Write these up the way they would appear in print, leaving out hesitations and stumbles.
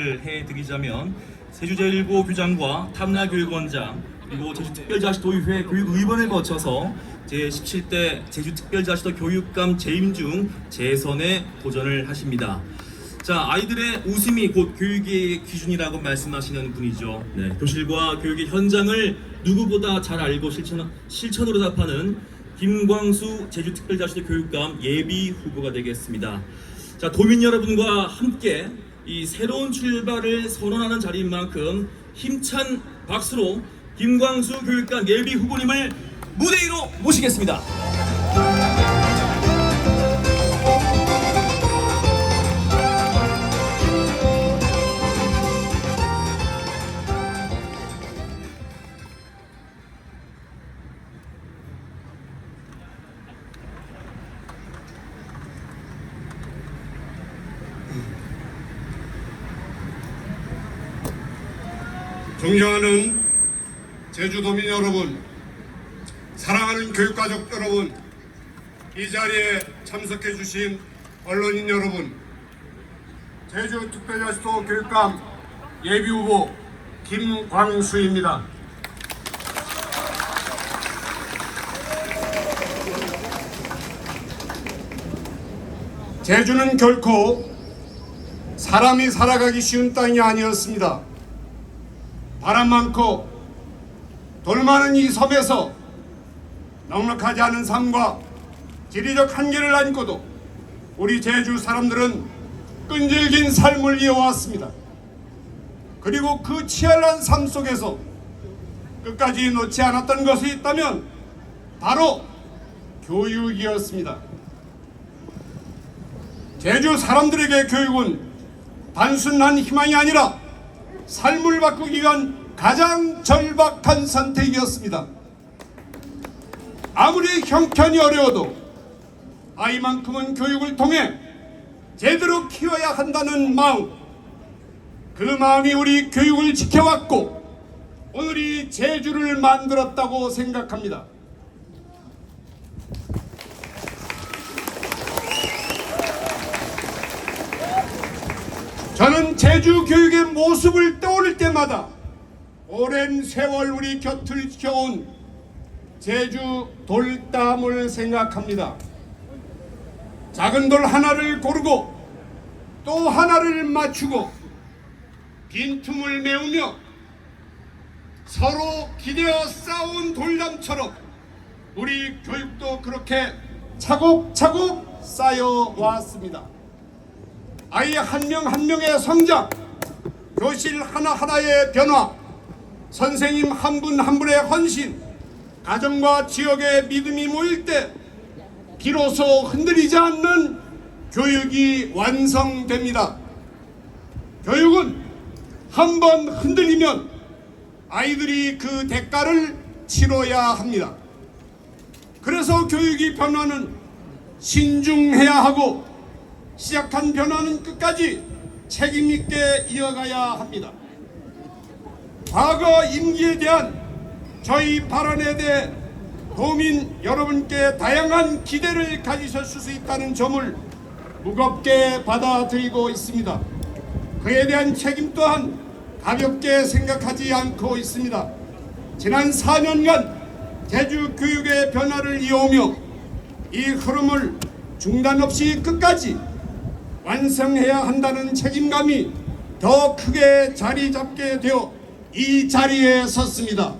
해드리자면 제주제일고 교장과 탐라교육원장 그리고 제주특별자치도의회 교육의원을 거쳐서 제17대 제주특별자치도 교육감 재임 중 재선에 도전을 하십니다. 자, 아이들의 웃음이 곧 교육의 기준이라고 말씀하시는 분이죠. 네, 교실과 교육의 현장을 누구보다 잘 알고 실천으로 답하는 김광수 제주특별자치도 교육감 예비 후보가 되겠습니다. 자, 도민 여러분과 함께 이 새로운 출발을 선언하는 자리인 만큼 힘찬 박수로 김광수 교육감 예비 후보님을 무대 위로 모시겠습니다. 존경하는 제주도민 여러분, 사랑하는 교육가족 여러분, 이 자리에 참석해 주신 언론인 여러분, 제주특별자치도 교육감 예비후보 김광수입니다. 제주는 결코 사람이 살아가기 쉬운 땅이 아니었습니다. 바람 많고 돌 많은 이 섬에서 넉넉하지 않은 삶과 지리적 한계를 안고도 우리 제주 사람들은 끈질긴 삶을 이어왔습니다. 그리고 그 치열한 삶 속에서 끝까지 놓지 않았던 것이 있다면 바로 교육이었습니다. 제주 사람들에게 교육은 단순한 희망이 아니라 삶을 바꾸기 위한 가장 절박한 선택이었습니다. 아무리 형편이 어려워도 아이만큼은 교육을 통해 제대로 키워야 한다는 마음, 그 마음이 우리 교육을 지켜왔고 오늘이 제주를 만들었다고 생각합니다. 저는 제주 교육의 모습을 떠올릴 때마다 오랜 세월 우리 곁을 지켜온 제주 돌담을 생각합니다. 작은 돌 하나를 고르고 또 하나를 맞추고 빈틈을 메우며 서로 기대어 쌓아온 돌담처럼 우리 교육도 그렇게 차곡차곡 쌓여왔습니다. 아이 한 명 한 명의 성장, 교실 하나하나의 변화, 선생님 한 분 한 분의 헌신, 가정과 지역의 믿음이 모일 때 비로소 흔들리지 않는 교육이 완성됩니다. 교육은 한 번 흔들리면 아이들이 그 대가를 치러야 합니다. 그래서 교육이 변화는 신중해야 하고 시작한 변화는 끝까지 책임있게 이어가야 합니다. 과거 임기에 대한 저희 발언에 대해 도민 여러분께 다양한 기대를 가지셨을 수 있다는 점을 무겁게 받아들이고 있습니다. 그에 대한 책임 또한 가볍게 생각하지 않고 있습니다. 지난 4년간 제주 교육의 변화를 이어오며 이 흐름을 중단 없이 끝까지 완성해야 한다는 책임감이 더 크게 자리 잡게 되어 이 자리에 섰습니다.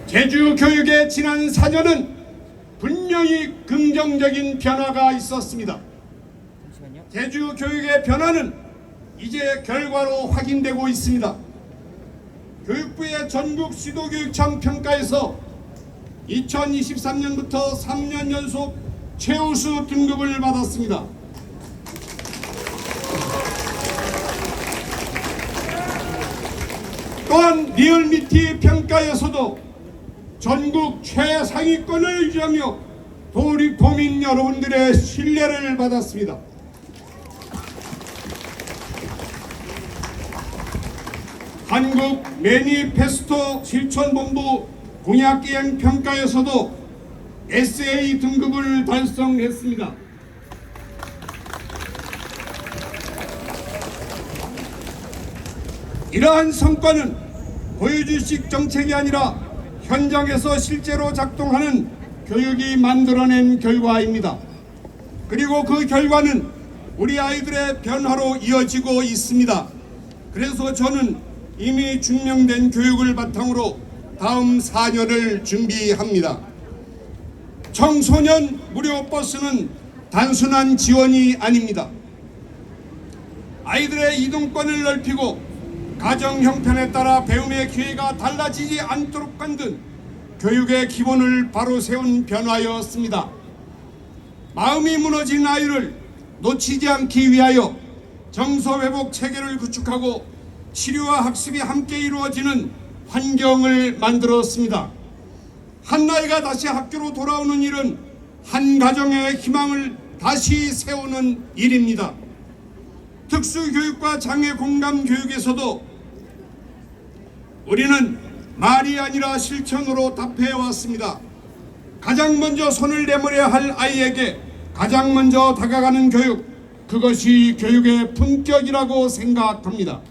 제주 교육의 지난 4년은 분명히 긍정적인 변화가 있었습니다. 제주 교육의 변화는 이제 결과로 확인되고 있습니다. 교육부의 전국 시도교육청 평가에서 2023년부터 3년 연속 최우수 등급을 받았습니다. 또한 리얼미티 평가에서도 전국 최상위권을 유지하며 도민 여러분들의 신뢰를 받았습니다. 한국 매니페스토 실천본부 공약기행 평가에서도 SA 등급을 달성했습니다. 이러한 성과는 고유주식 정책이 아니라 현장에서 실제로 작동하는 교육이 만들어낸 결과입니다. 그리고 그 결과는 우리 아이들의 변화로 이어지고 있습니다. 그래서 저는 이미 증명된 교육을 바탕으로 다음 4년을 준비합니다. 청소년 무료 버스는 단순한 지원이 아닙니다. 아이들의 이동권을 넓히고 가정 형편에 따라 배움의 기회가 달라지지 않도록 만든 교육의 기본을 바로 세운 변화였습니다. 마음이 무너진 아이를 놓치지 않기 위하여 정서 회복 체계를 구축하고 치료와 학습이 함께 이루어지는 환경을 만들었습니다. 한 아이가 다시 학교로 돌아오는 일은 한 가정의 희망을 다시 세우는 일입니다. 특수교육과 장애 공감 교육에서도 우리는 말이 아니라 실천으로 답해왔습니다. 가장 먼저 손을 내밀어야 할 아이에게 가장 먼저 다가가는 교육, 그것이 교육의 품격이라고 생각합니다.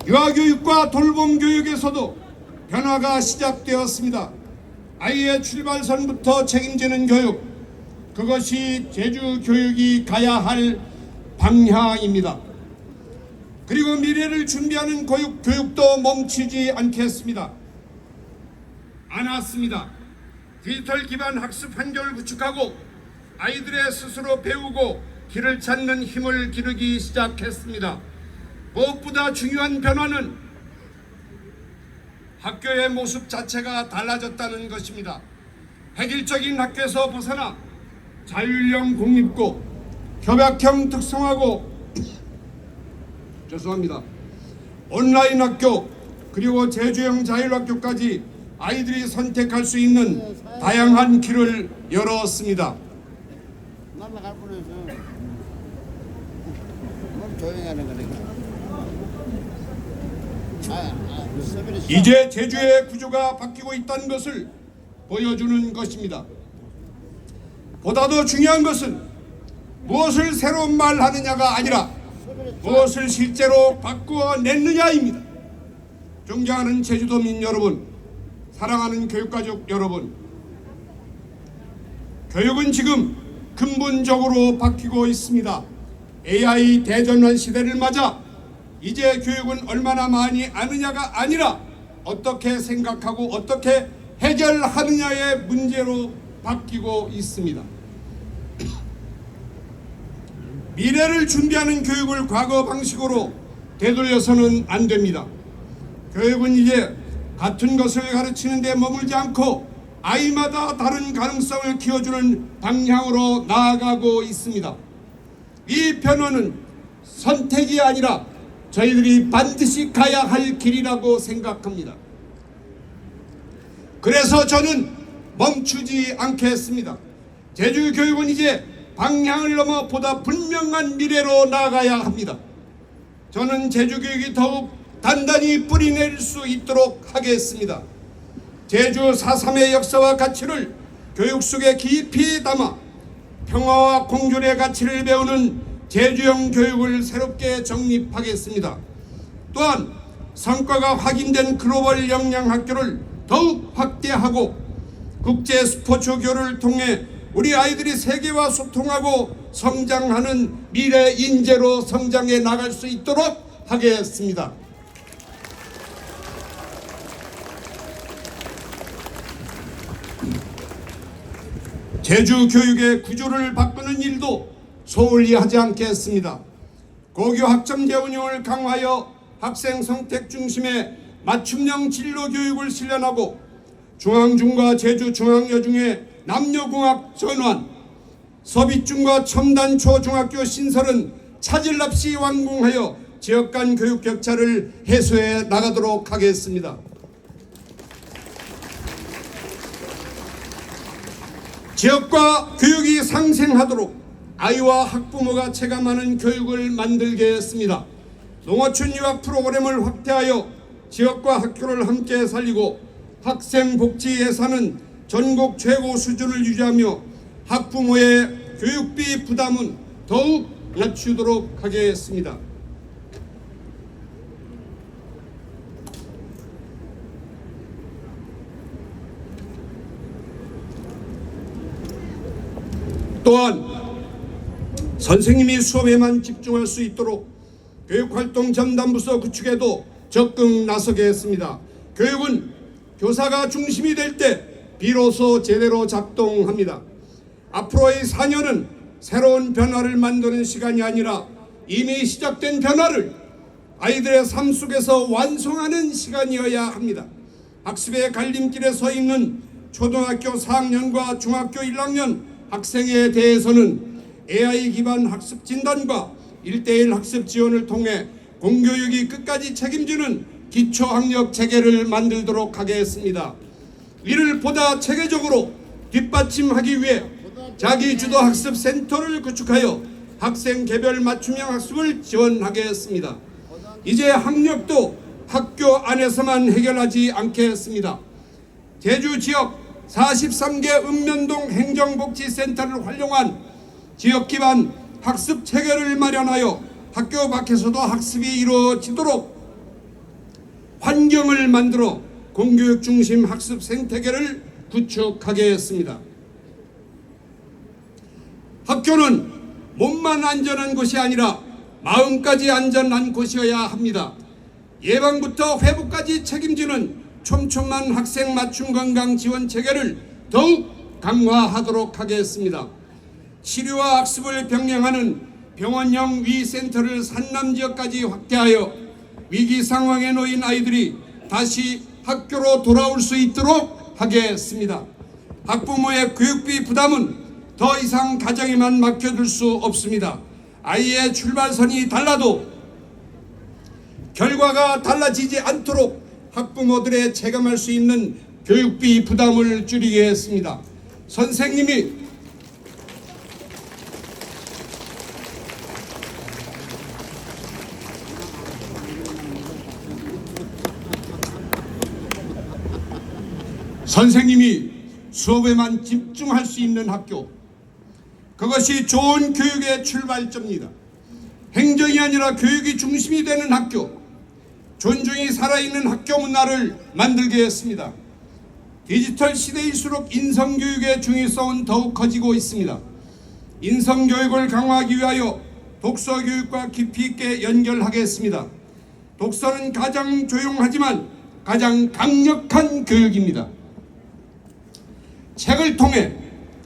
유아교육과 돌봄교육에서도 변화가 시작되었습니다. 아이의 출발선부터 책임지는 교육, 그것이 제주교육이 가야 할 방향입니다. 그리고 미래를 준비하는 교육도 멈추지 않겠습니다. 않았습니다. 디지털 기반 학습 환경을 구축하고 아이들의 스스로 배우고 길을 찾는 힘을 기르기 시작했습니다. 무엇보다 중요한 변화는 학교의 모습 자체가 달라졌다는 것입니다. 획일적인 학교에서 벗어나 자율형 공립고, 협약형 특성화고, 온라인 학교, 그리고 제주형 자율학교까지 아이들이 선택할 수 있는 다양한 길을 열었습니다. 날라갈 뻔해서 조용하는 거니까. 이제 제주의 구조가 바뀌고 있다는 것을 보여주는 것입니다. 보다 더 중요한 것은 무엇을 새로운 말 하느냐가 아니라 무엇을 실제로 바꾸어냈느냐입니다. 존경하는 제주도민 여러분, 사랑하는 교육가족 여러분, 교육은 지금 근본적으로 바뀌고 있습니다. AI 대전환 시대를 맞아 이제 교육은 얼마나 많이 아느냐가 아니라 어떻게 생각하고 어떻게 해결하느냐의 문제로 바뀌고 있습니다. 미래를 준비하는 교육을 과거 방식으로 되돌려서는 안 됩니다. 교육은 이제 같은 것을 가르치는 데 머물지 않고 아이마다 다른 가능성을 키워주는 방향으로 나아가고 있습니다. 이 변화는 선택이 아니라 저희들이 반드시 가야 할 길이라고 생각합니다. 그래서 저는 멈추지 않겠습니다. 제주교육은 이제 방향을 넘어 보다 분명한 미래로 나아가야 합니다. 저는 제주교육이 더욱 단단히 뿌리내릴 수 있도록 하겠습니다. 제주 4.3의 역사와 가치를 교육 속에 깊이 담아 평화와 공존의 가치를 배우는 제주형 교육을 새롭게 정립하겠습니다. 또한 성과가 확인된 글로벌 역량 학교를 더욱 확대하고 국제 스포츠 교류를 통해 우리 아이들이 세계와 소통하고 성장하는 미래 인재로 성장해 나갈 수 있도록 하겠습니다. 제주 교육의 구조를 바꾸는 일도 소홀히 하지 않겠습니다. 고교 학점제 운영을 강화하여 학생 선택 중심의 맞춤형 진로 교육을 실현하고 중앙중과 제주중앙여중의 남녀공학 전환, 서비중과 첨단 초중학교 신설은 차질 없이 완공하여 지역 간 교육 격차를 해소해 나가도록 하겠습니다. 지역과 교육이 상생하도록 아이와 학부모가 체감하는 교육을 만들겠습니다. 농어촌 유학 프로그램을 확대하여 지역과 학교를 함께 살리고 학생 복지 예산은 전국 최고 수준을 유지하며 학부모의 교육비 부담은 더욱 낮추도록 하겠습니다. 또한 선생님이 수업에만 집중할 수 있도록 교육활동 전담부서 구축에도 적극 나서겠습니다. 교육은 교사가 중심이 될 때 비로소 제대로 작동합니다. 앞으로의 4년은 새로운 변화를 만드는 시간이 아니라 이미 시작된 변화를 아이들의 삶 속에서 완성하는 시간이어야 합니다. 학습의 갈림길에 서 있는 초등학교 4학년과 중학교 1학년 학생에 대해서는 AI 기반 학습 진단과 1:1 학습 지원을 통해 공교육이 끝까지 책임지는 기초학력 체계를 만들도록 하겠습니다. 이를 보다 체계적으로 뒷받침하기 위해 자기주도 학습 센터를 구축하여 학생 개별 맞춤형 학습을 지원하겠습니다. 이제 학력도 학교 안에서만 해결하지 않겠습니다. 제주 지역 43개 읍면동 행정복지센터를 활용한 지역 기반 학습 체계를 마련하여 학교 밖에서도 학습이 이루어지도록 환경을 만들어 공교육 중심 학습 생태계를 구축하겠습니다. 학교는 몸만 안전한 곳이 아니라 마음까지 안전한 곳이어야 합니다. 예방부터 회복까지 책임지는 촘촘한 학생 맞춤 건강 지원 체계를 더욱 강화하도록 하겠습니다. 치료와 학습을 병행하는 병원형 위센터를 산남 지역까지 확대하여 위기 상황에 놓인 아이들이 다시 학교로 돌아올 수 있도록 하겠습니다. 학부모의 교육비 부담은 더 이상 가정에만 맡겨둘 수 없습니다. 아이의 출발선이 달라도 결과가 달라지지 않도록 학부모들의 체감할 수 있는 교육비 부담을 줄이겠습니다. 선생님이 수업에만 집중할 수 있는 학교, 그것이 좋은 교육의 출발점입니다. 행정이 아니라 교육이 중심이 되는 학교, 존중이 살아있는 학교 문화를 만들겠습니다. 디지털 시대일수록 인성교육의 중요성은 더욱 커지고 있습니다. 인성교육을 강화하기 위하여 독서교육과 깊이 있게 연결하겠습니다. 독서는 가장 조용하지만 가장 강력한 교육입니다. 책을 통해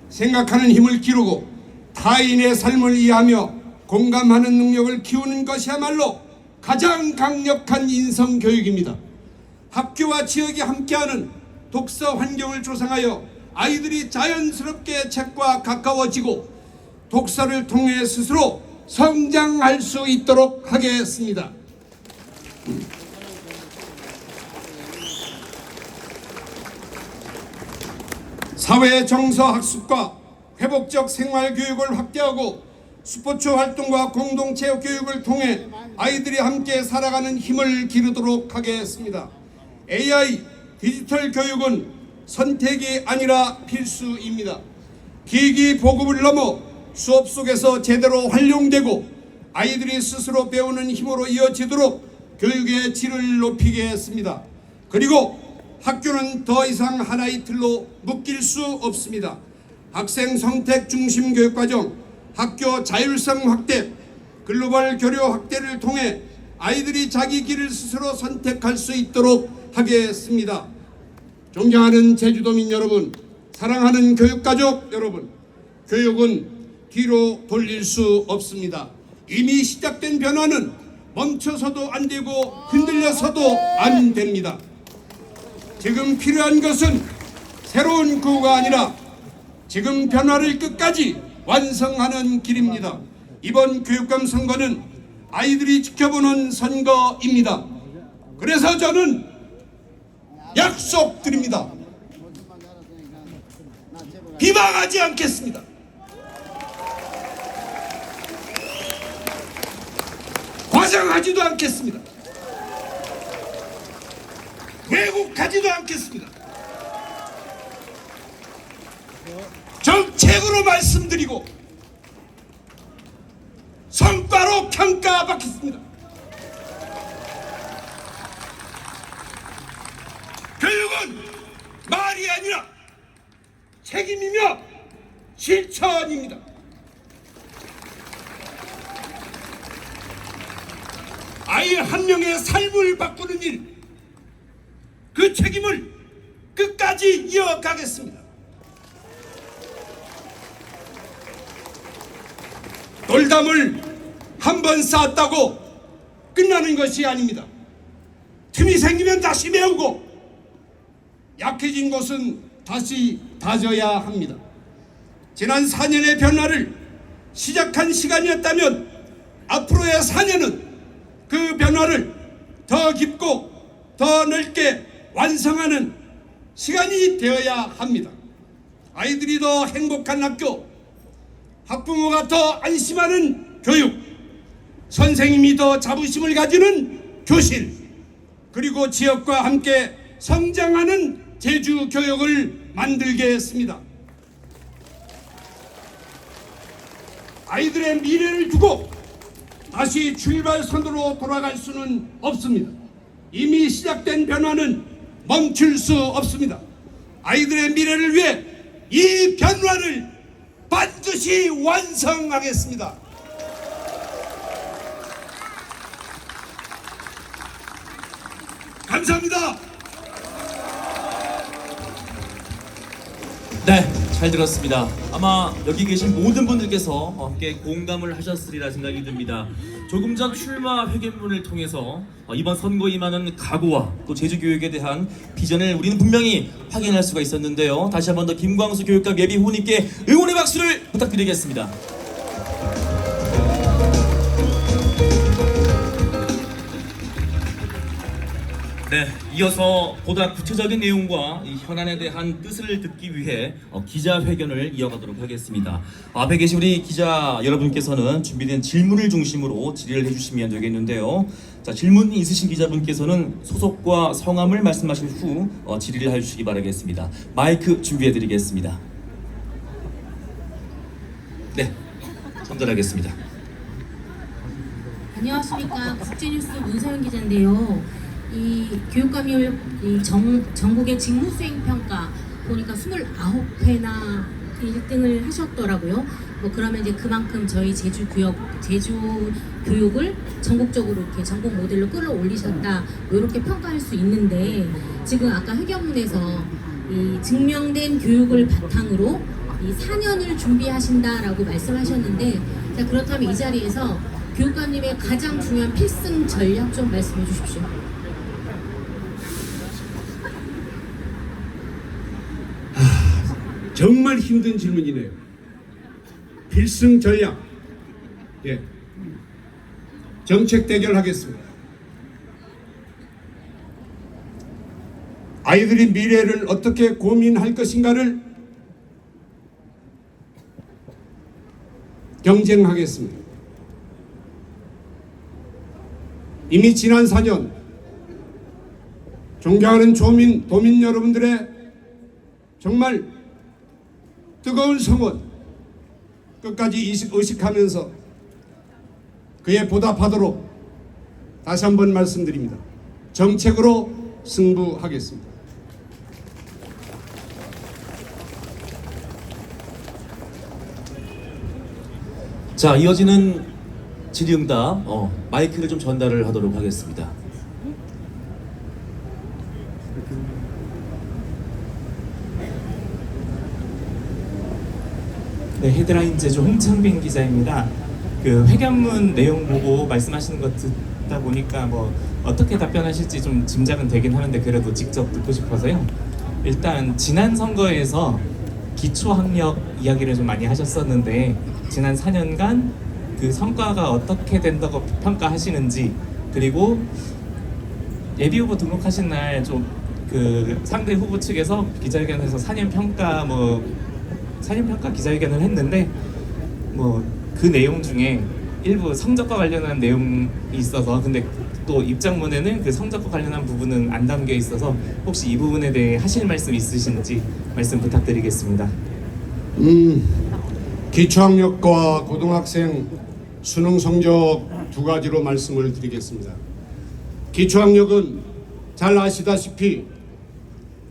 생각하는 힘을 기르고 타인의 삶을 이해하며 공감하는 능력을 키우는 것이야말로 가장 강력한 인성교육입니다. 학교와 지역이 함께하는 독서 환경을 조성하여 아이들이 자연스럽게 책과 가까워지고 독서를 통해 스스로 성장할 수 있도록 하겠습니다. 사회 정서 학습과 회복적 생활 교육을 확대하고 스포츠 활동과 공동체육 교육을 통해 아이들이 함께 살아가는 힘을 기르도록 하겠습니다. AI 디지털 교육은 선택이 아니라 필수입니다. 기기 보급을 넘어 수업 속에서 제대로 활용되고 아이들이 스스로 배우는 힘으로 이어지도록 교육의 질을 높이겠습니다. 그리고 학교는 더 이상 하나의 틀로 묶일 수 없습니다. 학생 선택 중심 교육과정, 학교 자율성 확대, 글로벌 교류 확대를 통해 아이들이 자기 길을 스스로 선택할 수 있도록 하겠습니다. 존경하는 제주도민 여러분, 사랑하는 교육가족 여러분, 교육은 뒤로 돌릴 수 없습니다. 이미 시작된 변화는 멈춰서도 안 되고 흔들려서도 안 됩니다. 지금 필요한 것은 새로운 구호가 아니라 지금 변화를 끝까지 완성하는 길입니다. 이번 교육감 선거는 아이들이 지켜보는 선거입니다. 그래서 저는 약속드립니다. 비방하지 않겠습니다. 과장하지도 않겠습니다. 왜곡하지도 않겠습니다. 정책으로 말씀드리고 성과로 평가받겠습니다. 교육은 말이 아니라 책임이며 실천입니다. 아이 한 명의 삶을 바꾸는 일, 그 책임을 끝까지 이어가겠습니다. 돌담을 한 번 쌓았다고 끝나는 것이 아닙니다. 틈이 생기면 다시 메우고 약해진 곳은 다시 다져야 합니다. 지난 4년의 변화를 시작한 시간이었다면 앞으로의 4년은 그 변화를 더 깊고 더 넓게 완성하는 시간이 되어야 합니다. 아이들이 더 행복한 학교, 학부모가 더 안심하는 교육, 선생님이 더 자부심을 가지는 교실, 그리고 지역과 함께 성장하는 제주 교육을 만들겠습니다. 아이들의 미래를 두고 다시 출발선으로 돌아갈 수는 없습니다. 이미 시작된 변화는 멈출 수 없습니다. 아이들의 미래를 위해 이 변화를 반드시 완성하겠습니다. 감사합니다. 네, 잘 들었습니다. 아마 여기 계신 모든 분들께서 함께 공감을 하셨으리라 생각이 듭니다. 조금 전 출마 회견문을 통해서 이번 선거에 임하는 각오와 또 제주교육에 대한 비전을 우리는 분명히 확인할 수가 있었는데요. 다시 한 번 더 김광수 교육감 예비 후보님께 응원의 박수를 부탁드리겠습니다. 네, 이어서 보다 구체적인 내용과 이 현안에 대한 뜻을 듣기 위해 기자회견을 이어가도록 하겠습니다. 앞에 계신 우리 기자 여러분께서는 준비된 질문을 중심으로 질의를 해주시면 되겠는데요. 자, 질문 있으신 기자분께서는 소속과 성함을 말씀하신 후 질의를 해주시기 바라겠습니다. 마이크 준비해드리겠습니다. 네, 전달하겠습니다. 안녕하십니까, 국제뉴스 문서연 기자인데요. 이 교육감이 전국의 직무수행 평가 보니까 29회나 1등을 하셨더라고요. 뭐 그러면 이제 그만큼 저희 제주 교육을 전국적으로 이렇게 전국 모델로 끌어올리셨다, 뭐 이렇게 평가할 수 있는데, 지금 아까 회견문에서 이 증명된 교육을 바탕으로 이 4년을 준비하신다라고 말씀하셨는데, 자, 그렇다면 이 자리에서 교육감님의 가장 중요한 필승 전략 좀 말씀해 주십시오. 정말 힘든 질문이네요. 필승 전략. 예. 정책 대결하겠습니다. 아이들의 미래를 어떻게 고민할 것인가를 경쟁하겠습니다. 이미 지난 4년 존경하는 도민 여러분들의 정말 뜨거운 성원 끝까지 의식하면서 그에 보답하도록 다시 한번 말씀드립니다. 정책으로 승부하겠습니다. 자, 이어지는 질의응답 마이크를 좀 전달을 하도록 하겠습니다. 네, 헤드라인 제주 홍창빈 기자입니다. 그 회견문 내용 보고 말씀하시는 것 듣다 보니까 뭐 어떻게 답변하실지 좀 짐작은 되긴 하는데 그래도 직접 듣고 싶어서요. 일단 지난 선거에서 기초학력 이야기를 좀 많이 하셨었는데, 지난 4년간 그 성과가 어떻게 된다고 평가하시는지, 그리고 예비 후보 등록하신 날 좀 그 상대 후보 측에서 기자회견에서 4년 평가 기자회견을 했는데, 뭐 그 내용 중에 일부 성적과 관련한 내용이 있어서, 근데 또 입장문에는 그 성적과 관련한 부분은 안 담겨 있어서 혹시 이 부분에 대해 하실 말씀 있으신지 말씀 부탁드리겠습니다. 기초학력과 고등학생 수능 성적 두 가지로 말씀을 드리겠습니다. 기초학력은 잘 아시다시피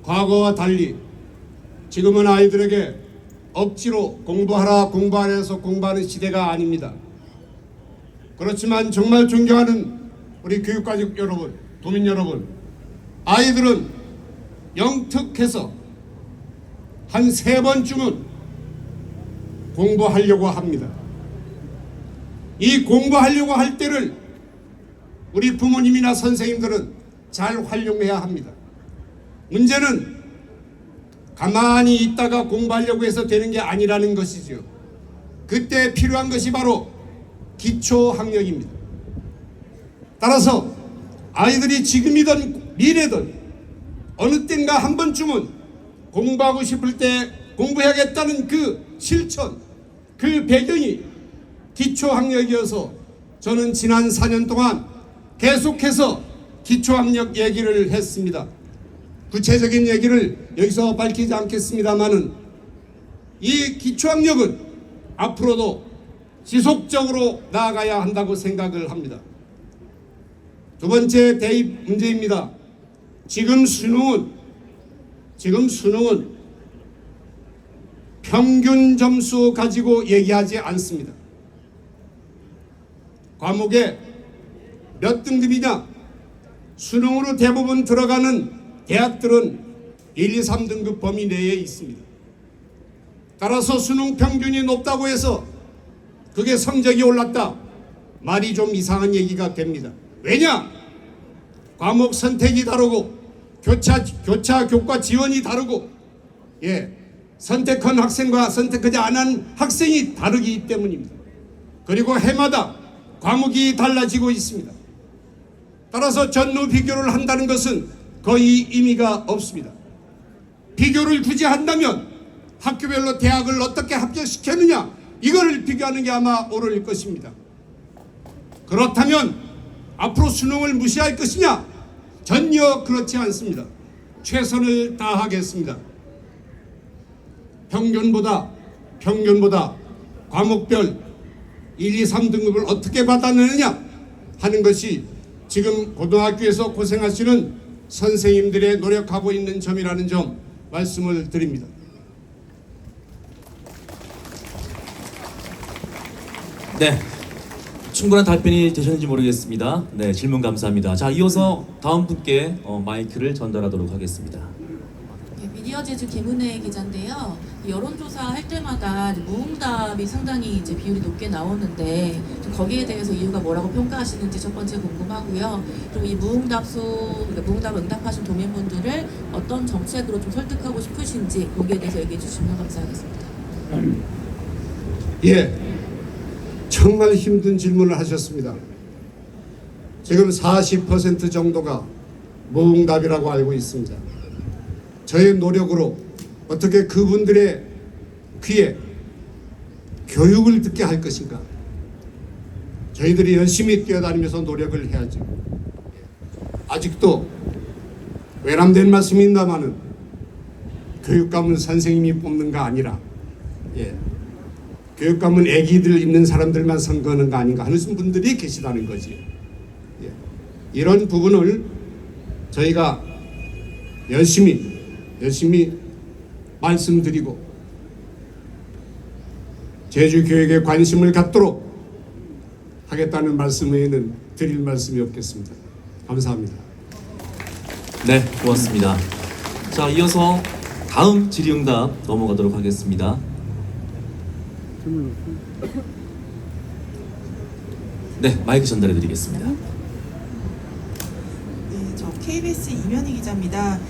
과거와 달리 지금은 아이들에게 억지로 공부하라 공부하라 공부하는 시대가 아닙니다. 그렇지만 정말 존경하는 우리 교육가족 여러분, 도민 여러분, 아이들은 영특해서 한 3번쯤은 공부하려고 합니다. 이 공부하려고 할 때를 우리 부모님이나 선생님들은 잘 활용해야 합니다. 문제는 가만히 있다가 공부하려고 해서 되는 게 아니라는 것이죠. 그때 필요한 것이 바로 기초학력입니다. 따라서 아이들이 지금이든 미래든 어느 땐가 한 번쯤은 공부하고 싶을 때 공부해야겠다는 그 실천, 그 배경이 기초학력이어서 저는 지난 4년 동안 계속해서 기초학력 얘기를 했습니다. 구체적인 얘기를 여기서 밝히지 않겠습니다만은 이 기초학력은 앞으로도 지속적으로 나아가야 한다고 생각을 합니다. 두 번째 대입 문제입니다. 지금 수능은 평균 점수 가지고 얘기하지 않습니다. 과목에 몇 등급이냐? 수능으로 대부분 들어가는 대학들은 1, 2, 3등급 범위 내에 있습니다. 따라서 수능 평균이 높다고 해서 그게 성적이 올랐다, 말이 좀 이상한 얘기가 됩니다. 왜냐? 과목 선택이 다르고 교차 교과 지원이 다르고 선택한 학생과 선택하지 않은 학생이 다르기 때문입니다. 그리고 해마다 과목이 달라지고 있습니다. 따라서 전후 비교를 한다는 것은 거의 의미가 없습니다. 비교를 굳이 한다면 학교별로 대학을 어떻게 합격시켰느냐, 이거를 비교하는 게 아마 옳을 것입니다. 그렇다면 앞으로 수능을 무시할 것이냐? 전혀 그렇지 않습니다. 최선을 다하겠습니다. 평균보다 과목별 1, 2, 3등급을 어떻게 받아내느냐 하는 것이 지금 고등학교에서 고생하시는 선생님들의 노력하고 있는 점이라는 점 말씀을 드립니다. 네, 충분한 답변이 되셨는지 모르겠습니다. 네, 질문 감사합니다. 자, 이어서 다음 분께 마이크를 전달하도록 하겠습니다. 네, 미디어 제주 김은혜 기자인데요. 여론조사 할 때마다 무응답이 상당히 이제 비율이 높게 나오는데 좀 거기에 대해서 이유가 뭐라고 평가하시는지 첫 번째 궁금하고요. 그리고 이 무응답 응답하신 도민분들을 어떤 정책으로 좀 설득하고 싶으신지 거기에 대해서 얘기해 주시면 감사하겠습니다. 정말 힘든 질문을 하셨습니다. 지금 40% 정도가 무응답이라고 알고 있습니다. 저의 노력으로 어떻게 그분들의 귀에 교육을 듣게 할 것인가, 저희들이 열심히 뛰어다니면서 노력을 해야죠. 아직도 외람된 말씀입니다마는 교육감은 선생님이 뽑는가 아니라 교육감은 애기들 있는 사람들만 선거하는 거 아닌가 하는 분들이 계시다는 거지. 이런 부분을 저희가 열심히 말씀드리고 제주 교육에 관심을 갖도록 하겠다는 말씀 외에는 드릴 말씀이 없겠습니다. 감사합니다. 네, 고맙습니다. 자, 이어서 다음 질의응답 넘어가도록 하겠습니다. 네, 마이크 전달해 드리겠습니다. 네, 저 KBS 이면희 기자입니다.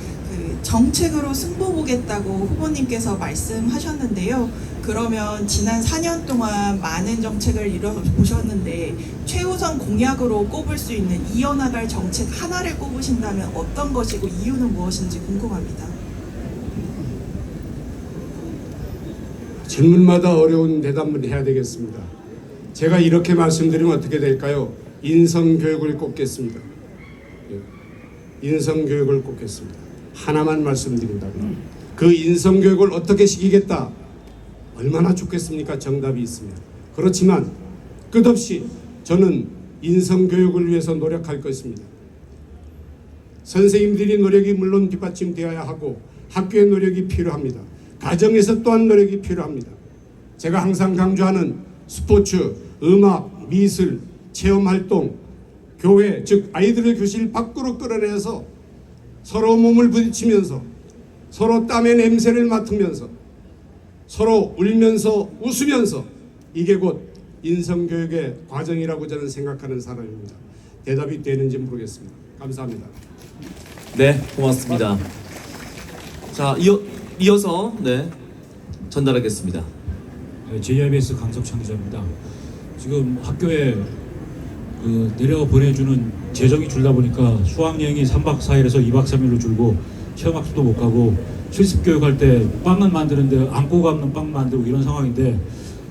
정책으로 승부 보겠다고 후보님께서 말씀하셨는데요. 그러면 지난 4년 동안 많은 정책을 이뤄보셨는데 최우선 공약으로 꼽을 수 있는 이어나갈 정책 하나를 꼽으신다면 어떤 것이고 이유는 무엇인지 궁금합니다. 질문마다 어려운 대답을 해야 되겠습니다. 제가 이렇게 말씀드리면 어떻게 될까요? 인성교육을 꼽겠습니다. 인성교육을 꼽겠습니다. 하나만 말씀드린다면 그 인성교육을 어떻게 시키겠다? 얼마나 좋겠습니까? 정답이 있으면. 그렇지만 끝없이 저는 인성교육을 위해서 노력할 것입니다. 선생님들이 노력이 물론 뒷받침되어야 하고 학교의 노력이 필요합니다. 가정에서 또한 노력이 필요합니다. 제가 항상 강조하는 스포츠, 음악, 미술, 체험활동, 교회, 즉 아이들을 교실 밖으로 끌어내서 서로 몸을 부딪히면서 서로 땀의 냄새를 맡으면서 서로 울면서 웃으면서 이게 곧 인성교육의 과정이라고 저는 생각하는 사람입니다. 대답이 되는지 모르겠습니다. 감사합니다. 네, 고맙습니다. 자, 이어서 전달하겠습니다. JIBS 강석창 기자입니다. 지금 학교에 내려 보내주는 재정이 줄다 보니까 수학여행이 3박 4일에서 2박 3일로 줄고 체험학습도 못 가고 실습교육할 때 빵은 만드는데 안고 감는 빵 만들고 이런 상황인데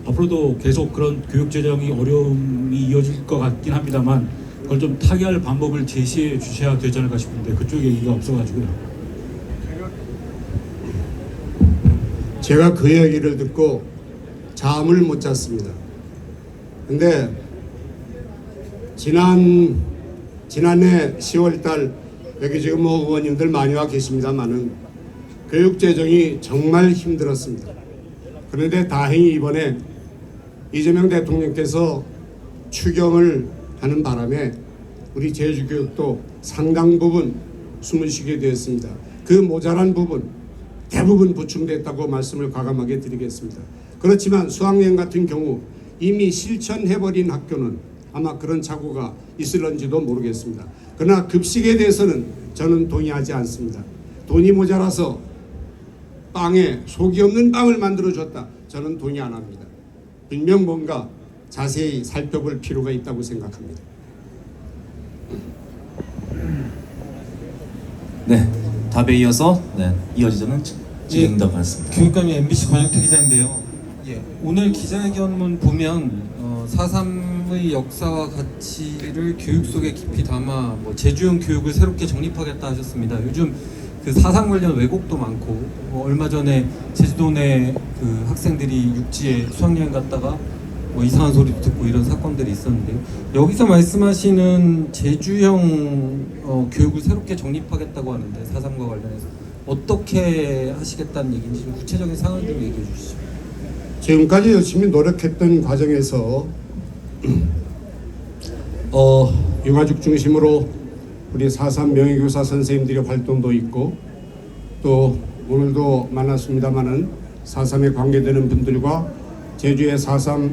앞으로도 계속 그런 교육 재정이 어려움이 이어질 것 같긴 합니다만 그걸 좀 타개할 방법을 제시해 주셔야 되지 않을까 싶은데 그쪽 얘기가 없어가지고요. 제가 그 얘기를 듣고 잠을 못 잤습니다. 근데 지난해 10월달 여기 지금 의원님들 많이 와 계십니다만은 교육재정이 정말 힘들었습니다. 그런데 다행히 이번에 이재명 대통령께서 추경을 하는 바람에 우리 제주교육도 상당 부분 숨을 쉬게 되었습니다. 그 모자란 부분 대부분 보충됐다고 말씀을 과감하게 드리겠습니다. 그렇지만 수학여행 같은 경우 이미 실천해버린 학교는 아마 그런 착오가 있을런지도 모르겠습니다. 그러나 급식에 대해서는 저는 동의하지 않습니다. 돈이 모자라서 빵에 속이 없는 빵을 만들어줬다. 저는 동의 안 합니다. 분명 뭔가 자세히 살펴볼 필요가 있다고 생각합니다. 네, 답에 이어서 이어지는 진행답 하겠습니다. 교육감이 MBC 권영태 기자인데요. 오늘 기자회견문 보면 4.3의 역사와 가치를 교육 속에 깊이 담아 제주형 교육을 새롭게 정립하겠다 하셨습니다. 요즘 그 4.3 관련 왜곡도 많고 얼마 전에 제주도 내 그 학생들이 육지에 수학여행 갔다가 이상한 소리도 듣고 이런 사건들이 있었는데요. 여기서 말씀하시는 제주형 교육을 새롭게 정립하겠다고 하는데 4.3과 관련해서 어떻게 하시겠다는 얘기인지 좀 구체적인 상황 좀 얘기해 주시죠. 지금까지 열심히 노력했던 과정에서 유가족 중심으로 우리 4.3 명예교사 선생님들의 활동도 있고 또 오늘도 만났습니다마는 4.3에 관계되는 분들과 제주의 4.3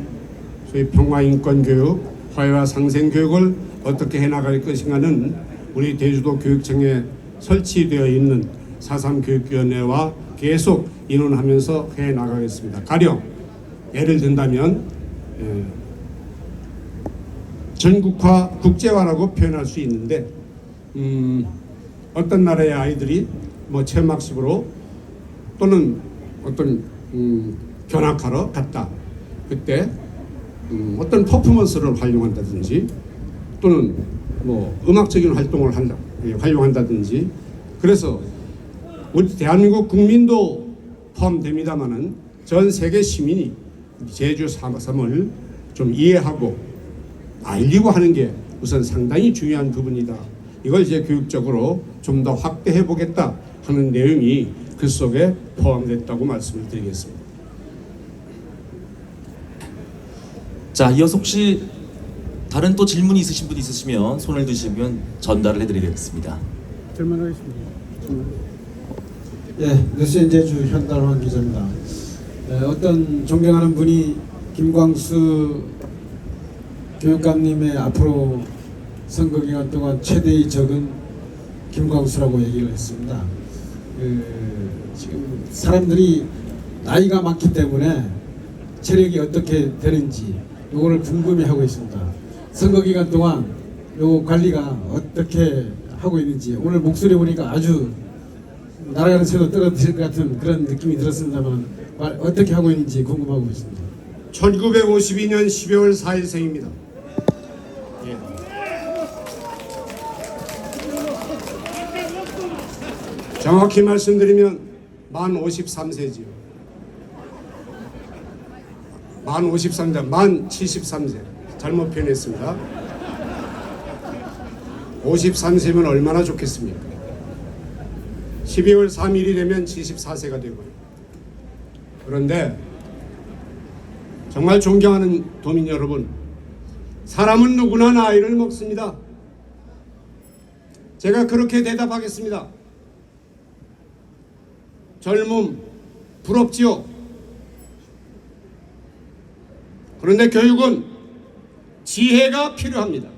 소위 평화인권교육, 화해와 상생교육을 어떻게 해나갈 것인가는 우리 제주도 교육청에 설치되어 있는 4.3 교육위원회와 계속 의논하면서 해나가겠습니다. 가령 예를 든다면 전국화, 국제화라고 표현할 수 있는데 어떤 나라의 아이들이 체험학습으로 또는 어떤 견학하러 갔다. 그때 어떤 퍼포먼스를 활용한다든지 또는 음악적인 활동을 활용한다든지 그래서 우리 대한민국 국민도 포함됩니다마는 전 세계 시민이 제주 4.3을 좀 이해하고 알리고 하는 게 우선 상당히 중요한 부분이다. 이걸 이제 교육적으로 좀 더 확대해 보겠다 하는 내용이 그 속에 포함됐다고 말씀을 드리겠습니다. 자, 이어서 혹시 다른 또 질문이 있으신 분 있으시면 손을 드시면 전달을 해드리겠습니다. 질문하겠습니다. 뉴스엔 제주 현달환 기자입니다. 어떤 존경하는 분이 김광수 교육감님의 앞으로 선거 기간 동안 최대의 적은 김광수라고 얘기를 했습니다. 지금 사람들이 나이가 많기 때문에 체력이 어떻게 되는지 요거를 궁금해하고 있습니다. 선거 기간 동안 요 관리가 어떻게 하고 있는지 오늘 목소리 보니까 아주 날아가는 새도 떨어뜨릴 것 같은 그런 느낌이 들었습니다만 어떻게 하고 있는지 궁금하고 있습니다. 1952년 12월 4일생입니다. 정확히 말씀드리면 만 53세지요. 만 53세, 만 73세. 잘못 표현했습니다. 53세면 얼마나 좋겠습니까? 12월 3일이 되면 74세가 되고요. 그런데 정말 존경하는 도민 여러분, 사람은 누구나 나이를 먹습니다. 제가 그렇게 대답하겠습니다. 젊음 부럽지요. 그런데 교육은 지혜가 필요합니다.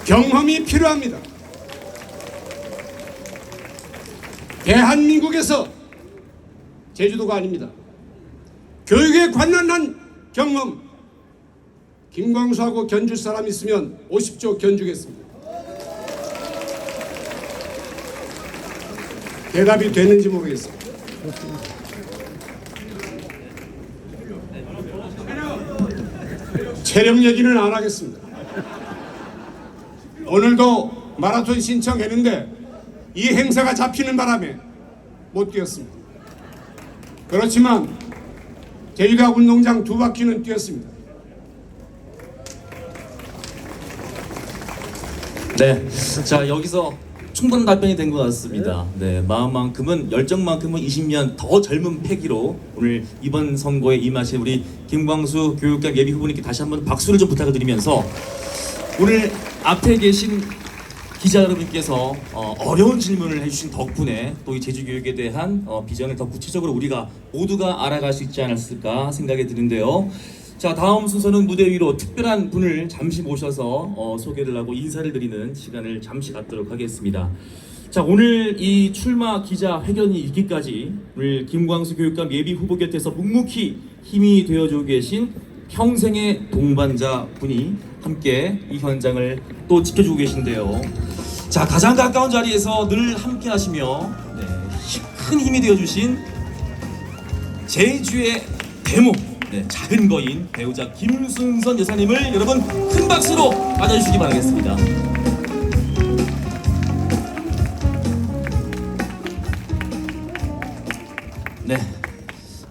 경험이 필요합니다. 대한민국에서 제주도가 아닙니다. 교육에 관련한 경험, 김광수하고 견줄 사람 있으면 오십시오. 견주겠습니다. 대답이 되는지 모르겠습니다. 체력 얘기는 안 하겠습니다. 오늘도 마라톤 신청했는데 이 행사가 잡히는 바람에 못 뛰었습니다. 그렇지만 제주도 운동장 2바퀴는 뛰었습니다. 네, 자 여기서 충분한 답변이 된 것 같습니다. 네, 마음만큼은 열정만큼은 20년 더 젊은 패기로 오늘 이번 선거에 임하신 우리 김광수 교육감 예비 후보님께 다시 한번 박수를 좀 부탁을 드리면서 오늘 앞에 계신 기자 여러분께서 어려운 질문을 해주신 덕분에 또 이 제주 교육에 대한 비전을 더 구체적으로 우리가 모두가 알아갈 수 있지 않았을까 생각이 드는데요. 자, 다음 순서는 무대 위로 특별한 분을 잠시 모셔서 소개를 하고 인사를 드리는 시간을 잠시 갖도록 하겠습니다. 자, 오늘 이 출마 기자 회견이 있기까지 오늘 김광수 교육감 예비 후보 곁에서 묵묵히 힘이 되어주고 계신 평생의 동반자 분이 함께 이 현장을 또 지켜주고 계신데요. 자, 가장 가까운 자리에서 늘 함께 하시며 큰 힘이 되어주신 제주의 대모, 작은 거인 배우자 김순선 여사님을 여러분 큰 박수로 맞아주시기 바라겠습니다. 네,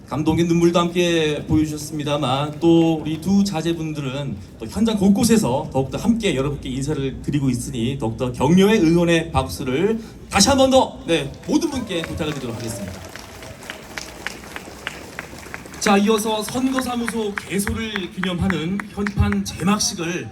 감동의 눈물도 함께 보여주셨습니다만 또 우리 두 자제분들은 또 현장 곳곳에서 더욱더 함께 여러분께 인사를 드리고 있으니 더욱더 격려의 응원의 박수를 다시 한 번 더 모든 분께 부탁을 드리도록 하겠습니다. 자, 이어서 선거사무소 개소를 기념하는 현판 제막식을